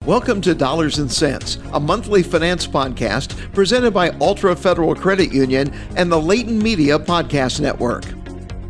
Welcome to Dollars and Cents, a monthly finance podcast presented by Altra Federal Credit Union and the Leighton Media Podcast Network.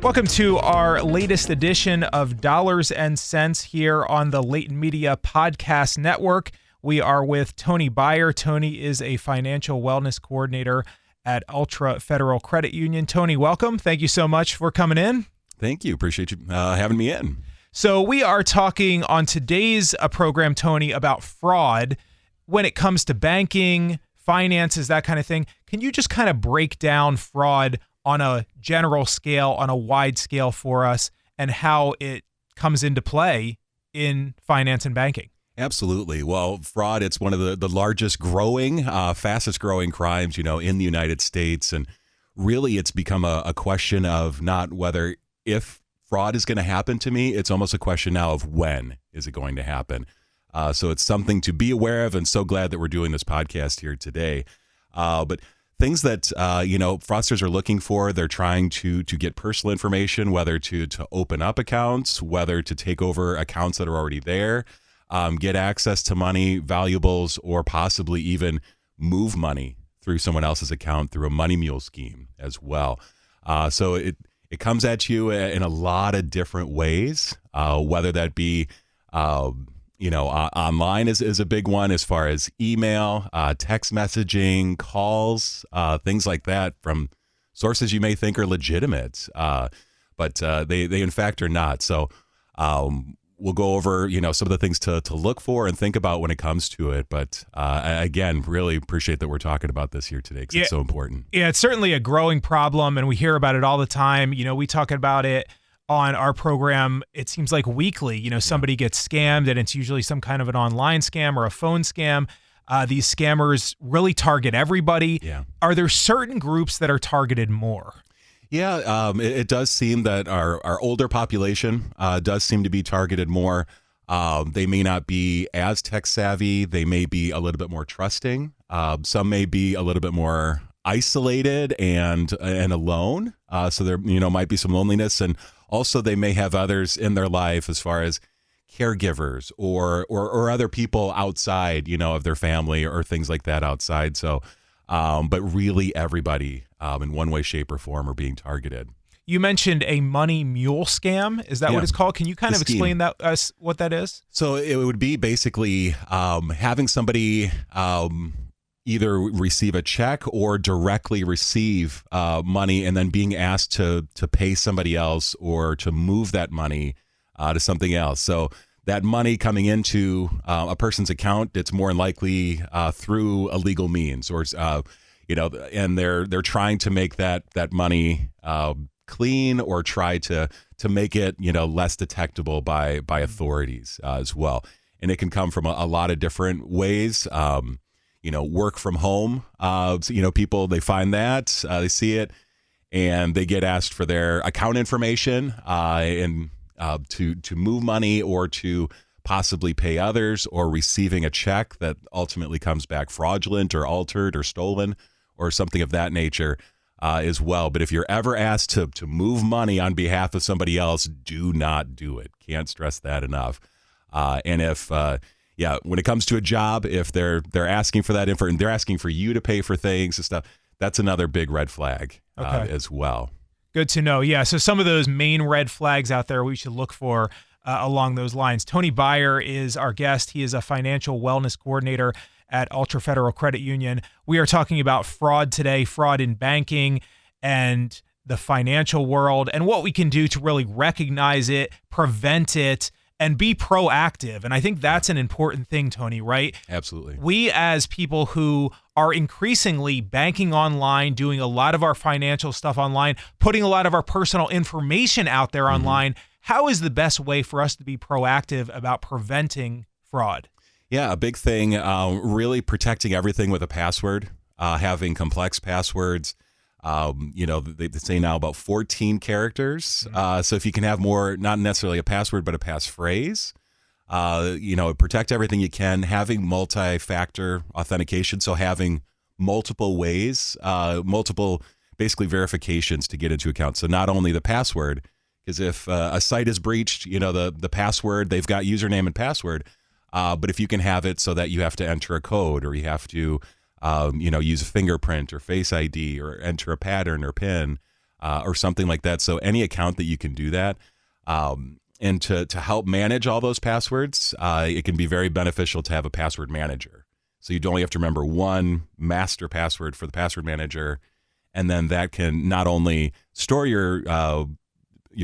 Welcome to our latest edition of Dollars and Cents here on the Leighton Media Podcast Network. We are with Tony Beyer. Tony is a financial wellness coordinator at Altra Federal Credit Union. Tony, welcome. Thank you so much for coming in. Thank you. Appreciate you having me in. So we are talking on today's program, Tony, about fraud when it comes to banking, finances, that kind of thing. Can you just kind of break down fraud on a general scale, on a wide scale for us, and how it comes into play in finance and banking? Absolutely. Well, fraud, it's one of the largest growing, fastest growing crimes, in the United States. And really, it's become a question of not whether if fraud is going to happen to me, it's almost a question now of when is it going to happen. So it's something to be aware of, and so glad that we're doing this podcast here today. But things that, fraudsters are looking for, they're trying to get personal information, whether to open up accounts, whether to take over accounts that are already there, get access to money, valuables, or possibly even move money through someone else's account through a money mule scheme as well. So it comes at you in a lot of different ways, whether that be, online is a big one as far as email, text messaging, calls, things like that from sources you may think are legitimate, but they in fact are not. So we'll go over, some of the things to look for and think about when it comes to it. But again, really appreciate that we're talking about this here today because it's so important. Yeah, it's certainly a growing problem, and we hear about it all the time. We talk about it on our program, it seems like weekly. Somebody gets scammed, and it's usually some kind of an online scam or a phone scam. These scammers really target everybody. Yeah. Are there certain groups that are targeted more? Yeah, it does seem that our older population does seem to be targeted more. They may not be as tech savvy. They may be a little bit more trusting. Some may be a little bit more isolated and alone. So there, might be some loneliness, and also they may have others in their life as far as caregivers or other people outside, of their family or things like that outside. So. But really everybody in one way, shape, or form are being targeted. You mentioned a money mule scam. Is that what it's called? Can you kind of explain that what that is? So it would be basically having somebody either receive a check or directly receive money and then being asked to pay somebody else or to move that money to something else. So that money coming into a person's account, it's more than likely through illegal means, or and they're trying to make that money clean or try to make it less detectable by authorities as well. And it can come from a lot of different ways. Work from home. People, they find that they see it and they get asked for their account information and. To move money or to possibly pay others, or receiving a check that ultimately comes back fraudulent or altered or stolen or something of that nature as well. But if you're ever asked to move money on behalf of somebody else, do not do it. Can't stress that enough. And if when it comes to a job, if they're asking for that info and they're asking for you to pay for things and stuff, that's another big red flag as well. Good to know. Yeah, so some of those main red flags out there we should look for along those lines. Tony Beyer is our guest. He is a financial wellness coordinator at Altra Federal Credit Union. We are talking about fraud today, fraud in banking and the financial world, and what we can do to really recognize it, prevent it, and be proactive. And I think that's an important thing, Tony, right? Absolutely. We as people who are increasingly banking online, doing a lot of our financial stuff online, putting a lot of our personal information out there online, how is the best way for us to be proactive about preventing fraud? Yeah, a big thing, really protecting everything with a password, having complex passwords. They say now about 14 characters. So if you can have more, not necessarily a password, but a passphrase, protect everything you can. Having multifactor authentication, so having multiple ways, multiple basically verifications to get into accounts. So not only the password, because if a site is breached, the password, they've got username and password, But if you can have it so that you have to enter a code, or you have to, use a fingerprint or Face ID, or enter a pattern or PIN, or something like that. So any account that you can do that, and to help manage all those passwords, it can be very beneficial to have a password manager. So you only have to remember one master password for the password manager, and then that can not only store your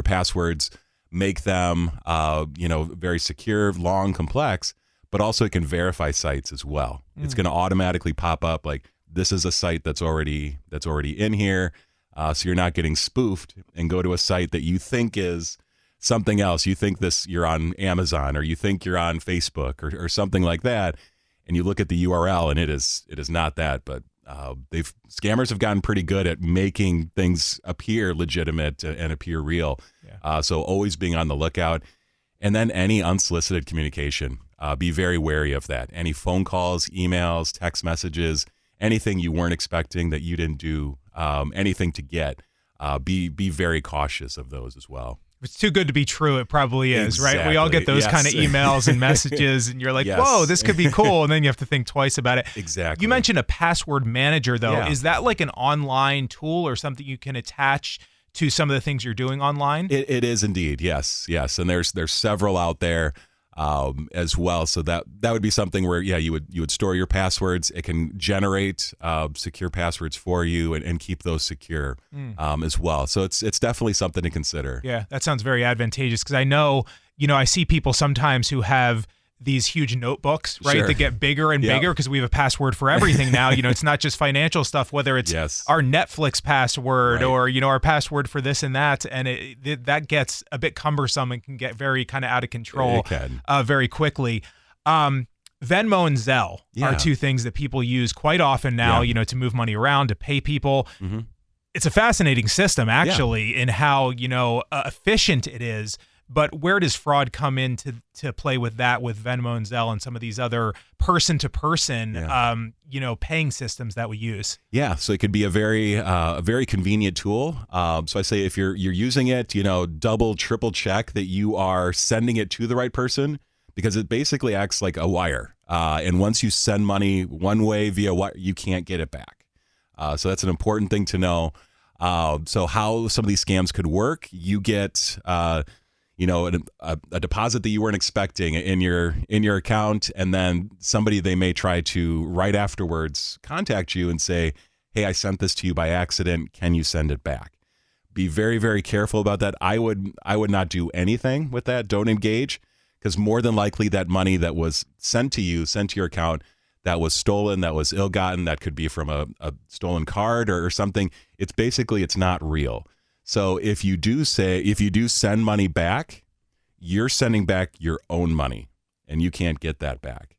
passwords, make them very secure, long, complex, but also it can verify sites as well. It's going to automatically pop up like, this is a site that's already in here, so you're not getting spoofed and go to a site that you think is something else. You think you're on Amazon, or you think you're on Facebook, or something like that, and you look at the URL and it is not that. But scammers have gotten pretty good at making things appear legitimate and appear real. Yeah. So always being on the lookout, and then any unsolicited communication. Be very wary of that. Any phone calls, emails, text messages, anything you weren't expecting that you didn't do anything to get. Be very cautious of those as well. If it's too good to be true, it probably is, Exactly. right? We all get those Yes. kind of emails and messages, and you're like, Yes. whoa, this could be cool. And then you have to think twice about it. Exactly. You mentioned a password manager, though. Yeah. Is that like an online tool or something you can attach to some of the things you're doing online? It is indeed, yes. And there's several out there as well. So that would be something where, you would store your passwords. It can generate secure passwords for you and keep those secure as well. So it's definitely something to consider. Yeah, that sounds very advantageous, because I know, I see people sometimes who have these huge notebooks, right? Sure. That get bigger and bigger because we have a password for everything now. It's not just financial stuff, whether it's Yes. our Netflix password, Right. or, our password for this and that. And that gets a bit cumbersome and can get very kind of out of control It can. very quickly. Venmo and Zelle are Yeah. two things that people use quite often now, to move money around, to pay people. Mm-hmm. It's a fascinating system, actually, in how, efficient it is. But where does fraud come in to play with that, with Venmo and Zelle and some of these other person-to-person, paying systems that we use? Yeah, so it could be a very convenient tool. So I say if you're using it, double, triple check that you are sending it to the right person, because it basically acts like a wire. And once you send money one way via wire, you can't get it back. So that's an important thing to know. So how some of these scams could work: you get a deposit that you weren't expecting in your account, and then they may try to right afterwards contact you and say, hey, I sent this to you by accident. Can you send it back? Be very, very careful about that. I would not do anything with that. Don't engage, because more than likely that money that was sent to your account, that was stolen, that was ill-gotten, that could be from a stolen card or something. It's not real. So if you do send money back, you're sending back your own money, and you can't get that back.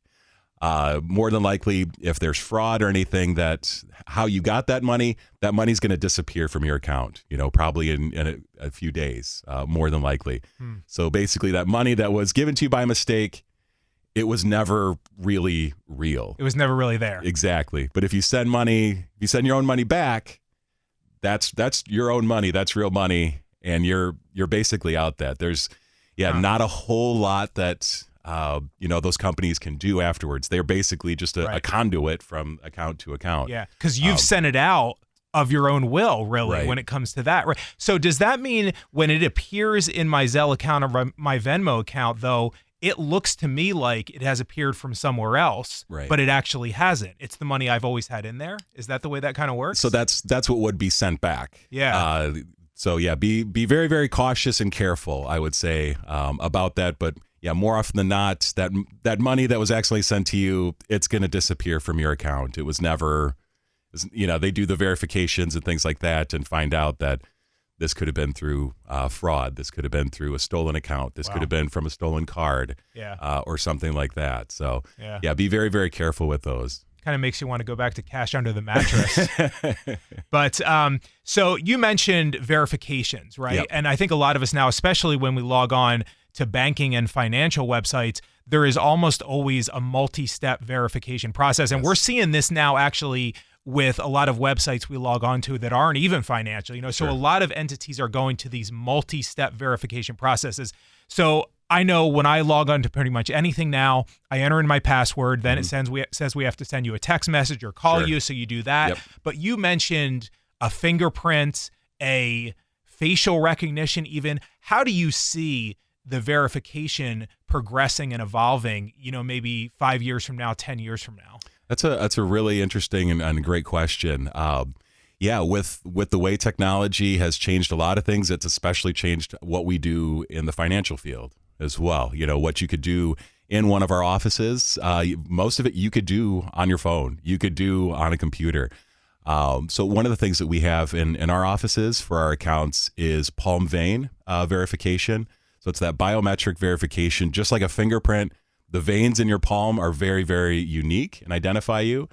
More than likely, if there's fraud or anything, that how you got that money's going to disappear from your account, probably in a few days, more than likely. So basically that money that was given to you by mistake, it was never really real. It was never really there. Exactly. But if you send your own money back, that's your own money. That's real money, and you're basically out that. There's not a whole lot that those companies can do afterwards. They're basically just a conduit from account to account. Yeah, because you've sent it out of your own will, really, Right. when it comes to that. Right. So does that mean when it appears in my Zelle account or my Venmo account, though, it looks to me like it has appeared from somewhere else, Right. but it actually hasn't? It's the money I've always had in there? Is that the way that kind of works? So that's what would be sent back. Yeah. Be very, very cautious and careful, I would say, about that. But more often than not, that money that was actually sent to you, it's going to disappear from your account. It was never, they do the verifications and things like that and find out that this could have been through fraud. This could have been through a stolen account. This could have been from a stolen card, or something like that. So be very, very careful with those. Kind of makes you want to go back to cash under the mattress. But so you mentioned verifications, right? Yep. And I think a lot of us now, especially when we log on to banking and financial websites, there is almost always a multi-step verification process. And Yes. we're seeing this now actually with a lot of websites we log on to that aren't even financial, so Sure. a lot of entities are going to these multi-step verification processes. So I know when I log on to pretty much anything now, I enter in my password, then it says we have to send you a text message or call you, so you do that. Yep. But you mentioned a fingerprint, a facial recognition even. How do you see the verification progressing and evolving, maybe 5 years from now, 10 years from now? That's a really interesting and great question. With the way technology has changed a lot of things, it's especially changed what we do in the financial field as well. What you could do in one of our offices, most of it you could do on your phone, you could do on a computer. So one of the things that we have in our offices for our accounts is palm vein verification. So it's that biometric verification, just like a fingerprint. The veins in your palm are very, very unique and identify you.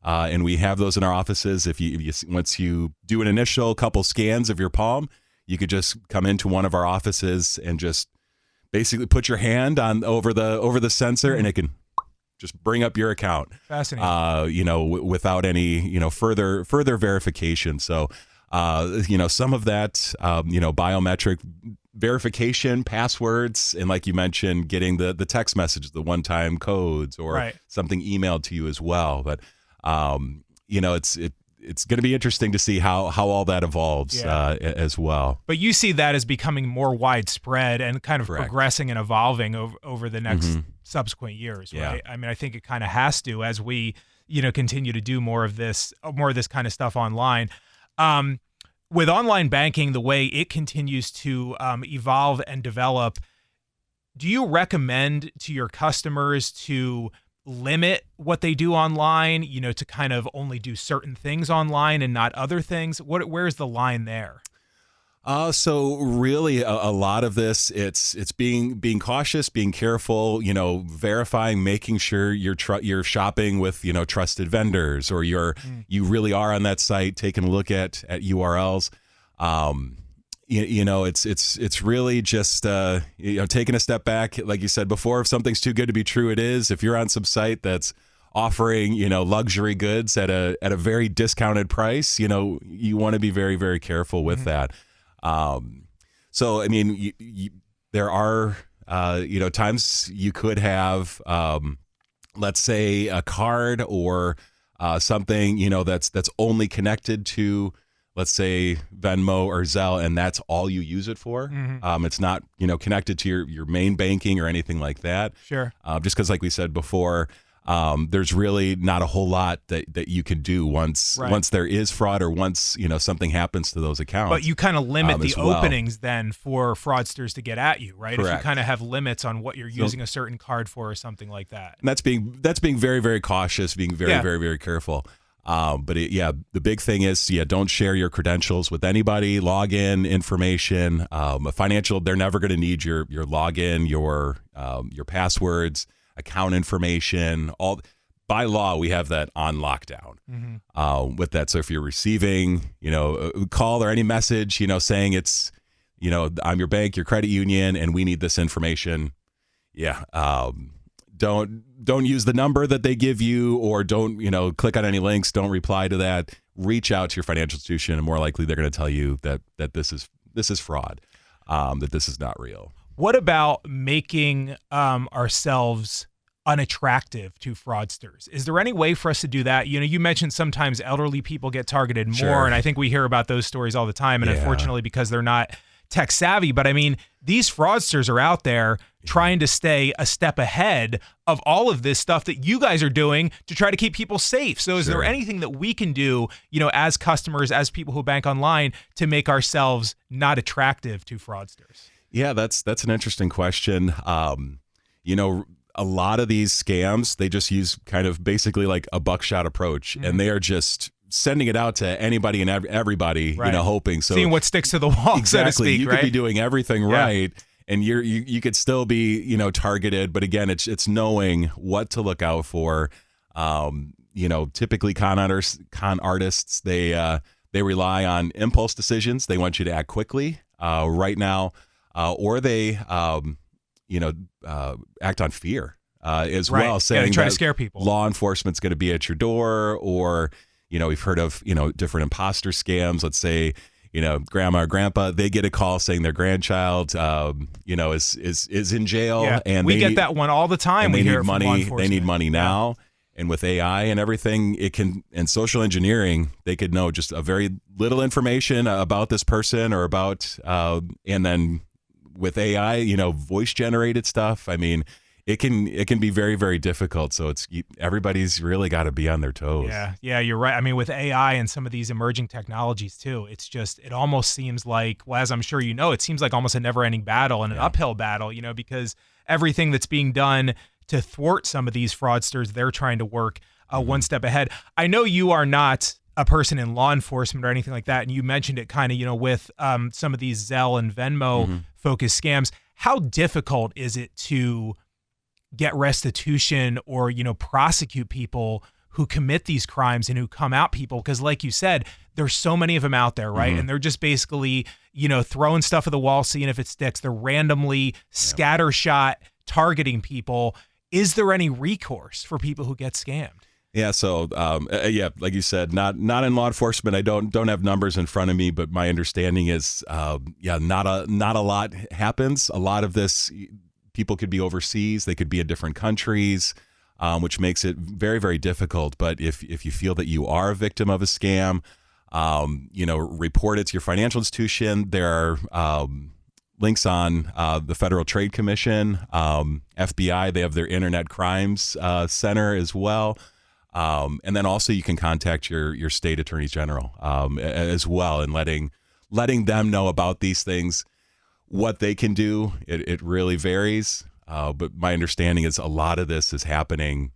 And we have those in our offices. If you once you do an initial couple scans of your palm, you could just come into one of our offices and just basically put your hand over the sensor, and it can just bring up your account. Fascinating. Without any further verification. So some of that biometric verification, passwords, and like you mentioned, getting the text message, the one-time codes, or something emailed to you as well. But it's going to be interesting to see how all that evolves as well. But you see that as becoming more widespread and kind of progressing and evolving over the next subsequent years, right? I mean, I think it kind of has to, as we continue to do more of this kind of stuff online. With online banking, the way it continues to evolve and develop, do you recommend to your customers to limit what they do online, to kind of only do certain things online and not other things? Where's the line there? So really a lot of this, it's being cautious, being careful, verifying, making sure you're shopping with, trusted vendors, or you really are on that site, taking a look at URLs. It's really just, taking a step back. Like you said before, if something's too good to be true, it is. If you're on some site that's offering, luxury goods at a very discounted price, you want to be very, very careful with that. So, I mean, there are, times you could have, let's say a card or, something, that's only connected to, let's say Venmo or Zelle, and that's all you use it for. It's not, connected to your main banking or anything like that. Sure. Just because, like we said before, there's really not a whole lot that you can do once there is fraud, or once something happens to those accounts. But you kind of limit the openings then for fraudsters to get at you, right? Correct. If you kind of have limits on what you're using a certain card for or something like that. And that's being very, very cautious, being very, very, very careful. But the big thing is, don't share your credentials with anybody, login information, they're never going to need your login, your passwords, account information. All by law, we have that on lockdown with that. So if you're receiving, a call or any message, saying it's, I'm your bank, your credit union, and we need this information. Don't use the number that they give you, or don't, click on any links. Don't reply to that. Reach out to your financial institution, and more likely they're going to tell you that this is fraud, that this is not real. What about making ourselves unattractive to fraudsters? Is there any way for us to do that? You mentioned sometimes elderly people get targeted more, and I think we hear about those stories all the time, and unfortunately because they're not tech savvy. But I mean, these fraudsters are out there trying to stay a step ahead of all of this stuff that you guys are doing to try to keep people safe. So is there anything that we can do, as customers, as people who bank online, to make ourselves not attractive to fraudsters? Yeah, that's an interesting question. A lot of these scams, they just use kind of basically like a buckshot approach, and they are just sending it out to anybody and everybody, hoping. So seeing what sticks to the wall, exactly. So to speak, you could be doing everything right, and you could still be, targeted. But again, it's knowing what to look out for. Typically con artists, they rely on impulse decisions. They want you to act quickly, right now, or they, act on fear as well, saying try to scare people. Law enforcement's going to be at your door, or we've heard of different imposter scams. Let's say grandma or grandpa, they get a call saying their grandchild, is in jail, Yeah, and we get that one all the time. And We they hear need it from law money. They enforcement. need money now, and with AI and everything, and social engineering, they could know just a very little information about this person or about, and then with AI, voice generated stuff. I mean, it can be very, very difficult. So everybody's really got to be on their toes. Yeah, you're right. I mean, with AI and some of these emerging technologies too, it almost seems like, well, as I'm sure you know, it seems like almost a never-ending battle and an uphill battle, because everything that's being done to thwart some of these fraudsters, they're trying to work one step ahead. I know you are not a person in law enforcement or anything like that, and you mentioned it kind of, with some of these Zelle and Venmo focused scams. How difficult is it to get restitution or, prosecute people who commit these crimes and who come out people? Because like you said, there's so many of them out there, right? And they're just basically, throwing stuff at the wall, seeing if it sticks. They're randomly scattershot targeting people. Is there any recourse for people who get scammed? Yeah. So, like you said, not in law enforcement. I don't have numbers in front of me, but my understanding is, not a lot happens. A lot of this, people could be overseas. They could be in different countries, which makes it very, very difficult. But if you feel that you are a victim of a scam, report it to your financial institution. There are links on the Federal Trade Commission, FBI. They have their Internet Crimes Center as well. And then also you can contact your state attorneys general as well, and letting them know about these things. What they can do, it really varies. But my understanding is a lot of this is happening,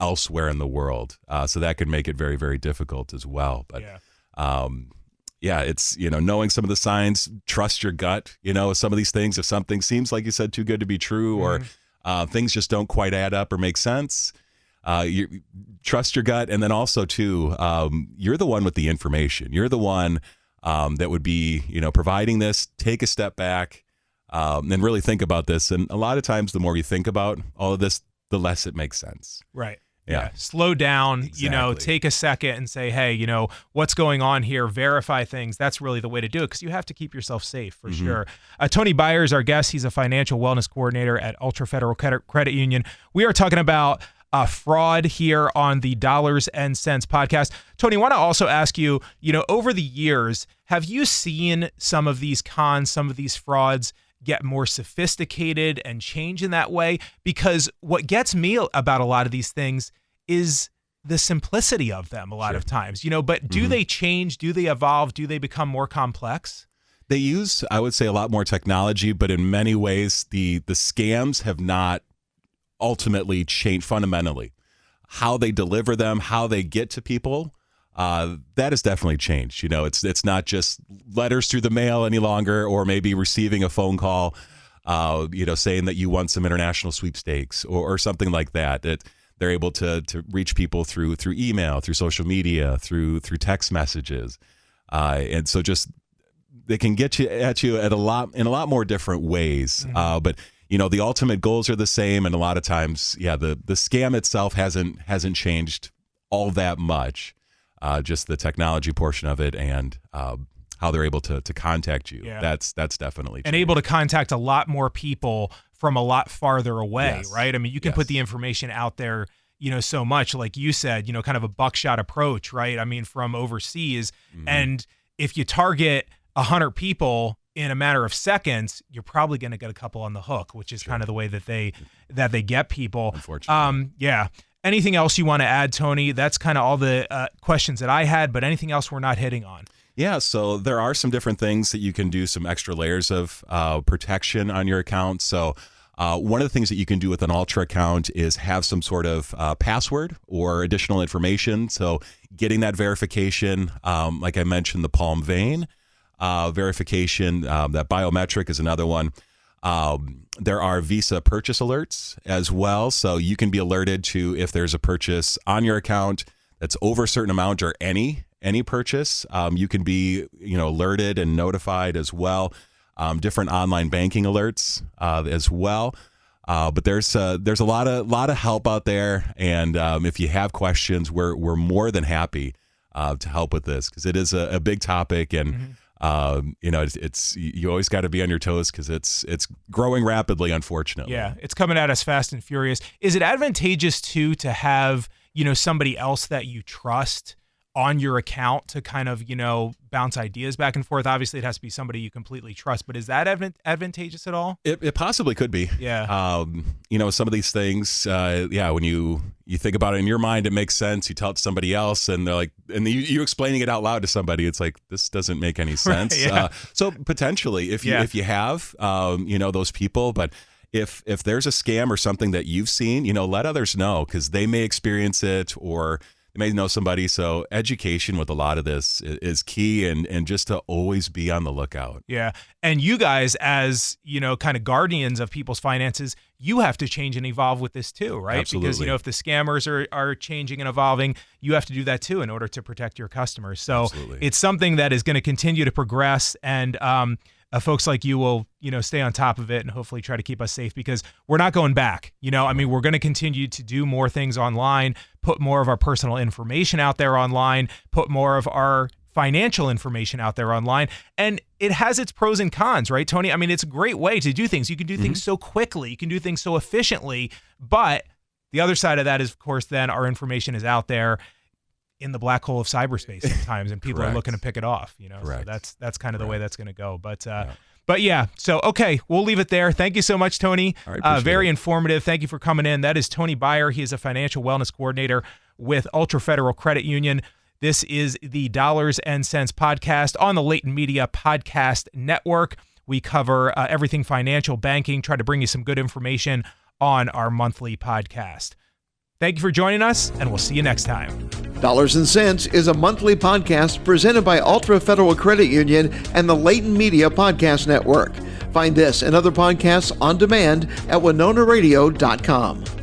elsewhere in the world. So that could make it very, very difficult as well. But it's, knowing some of the signs, trust your gut, some of these things. If something seems, like you said, too good to be true, or things just don't quite add up or make sense, you trust your gut. And then also too, you're the one with the information. You're the one that would be, providing this. Take a step back and really think about this. And a lot of times, the more you think about all of this, the less it makes sense. Right. Yeah. Slow down, Exactly. take a second and say, hey, what's going on here? Verify things. That's really the way to do it, because you have to keep yourself safe for sure. Tony Beyer is our guest. He's a financial wellness coordinator at Altra Federal Credit Union. We are talking about fraud here on the Dollars and Cents podcast. Tony, I want to also ask you, over the years, have you seen some of these cons, some of these frauds get more sophisticated and change in that way? Because what gets me about a lot of these things is the simplicity of them a lot of times, but do they change? Do they evolve? Do they become more complex? They use, I would say, a lot more technology, but in many ways, the scams have not ultimately changed fundamentally. How they deliver them, how they get to people, that has definitely changed. It's not just letters through the mail any longer, or maybe receiving a phone call, saying that you won some international sweepstakes or something like that. That they're able to reach people through email, through social media, through text messages, and so just they can get you in a lot more different ways. But the ultimate goals are the same, and a lot of times, the scam itself hasn't changed all that much. Just the technology portion of it, and how they're able to contact you. Yeah. That's definitely changed. And able to contact a lot more people from a lot farther away, Yes. right? I mean, you can put the information out there, so much, like you said, kind of a buckshot approach, right? I mean, from overseas. And if you target 100 people in a matter of seconds, you're probably going to get a couple on the hook, which is kind of the way that they get people. Unfortunately. Anything else you want to add, Tony? That's kind of all the questions that I had, but anything else we're not hitting on? Yeah, so there are some different things that you can do, some extra layers of protection on your account. So one of the things that you can do with an Altra account is have some sort of password or additional information. So getting that verification, like I mentioned, the palm vein verification, that biometric is another one. There are Visa purchase alerts as well. So you can be alerted to if there's a purchase on your account that's over a certain amount, or any purchase. You can be, alerted and notified as well. Different online banking alerts as well. But there's a lot of help out there. And if you have questions, we're more than happy to help with this, because it is a big topic. And it's you always got to be on your toes because it's growing rapidly, unfortunately. Yeah, it's coming at us fast and furious. Is it advantageous too to have somebody else that you trust on your account to kind of bounce ideas back and forth? Obviously, it has to be somebody you completely trust, but is that advantageous at all? It possibly could be. Yeah. Some of these things, when you think about it in your mind, it makes sense. You tell it to somebody else, and they're like, and you explaining it out loud to somebody, it's like, this doesn't make any sense. Right, yeah. So potentially, if you have, those people, but if there's a scam or something that you've seen, let others know because they may experience it or they may know somebody. So education with a lot of this is key, and just to always be on the lookout. Yeah. And you guys, as, kind of guardians of people's finances, you have to change and evolve with this too, right? Absolutely. Because, if the scammers are changing and evolving, you have to do that too in order to protect your customers. So Absolutely. It's something that is going to continue to progress, and folks like you will, stay on top of it and hopefully try to keep us safe because we're not going back. We're going to continue to do more things online, put more of our personal information out there online, put more of our financial information out there online. And it has its pros and cons, right, Tony? I mean, it's a great way to do things. You can do things so quickly. You can do things so efficiently. But the other side of that is, of course, then our information is out there in the black hole of cyberspace sometimes, and people are looking to pick it off, So that's kind of the way that's going to go. But yeah, so okay, we'll leave it there. Thank you so much, Tony. All right, very informative. Thank you for coming in. That is Tony Beyer. He is a financial wellness coordinator with Altra Federal Credit Union. This is the Dollars and Cents podcast on the Latent Media Podcast Network. We cover everything financial, banking, try to bring you some good information on our monthly podcast. Thank you for joining us, and we'll see you next time. Dollars and Cents is a monthly podcast presented by Altra Federal Credit Union and the Latent Media Podcast Network. Find this and other podcasts on demand at WinonaRadio.com.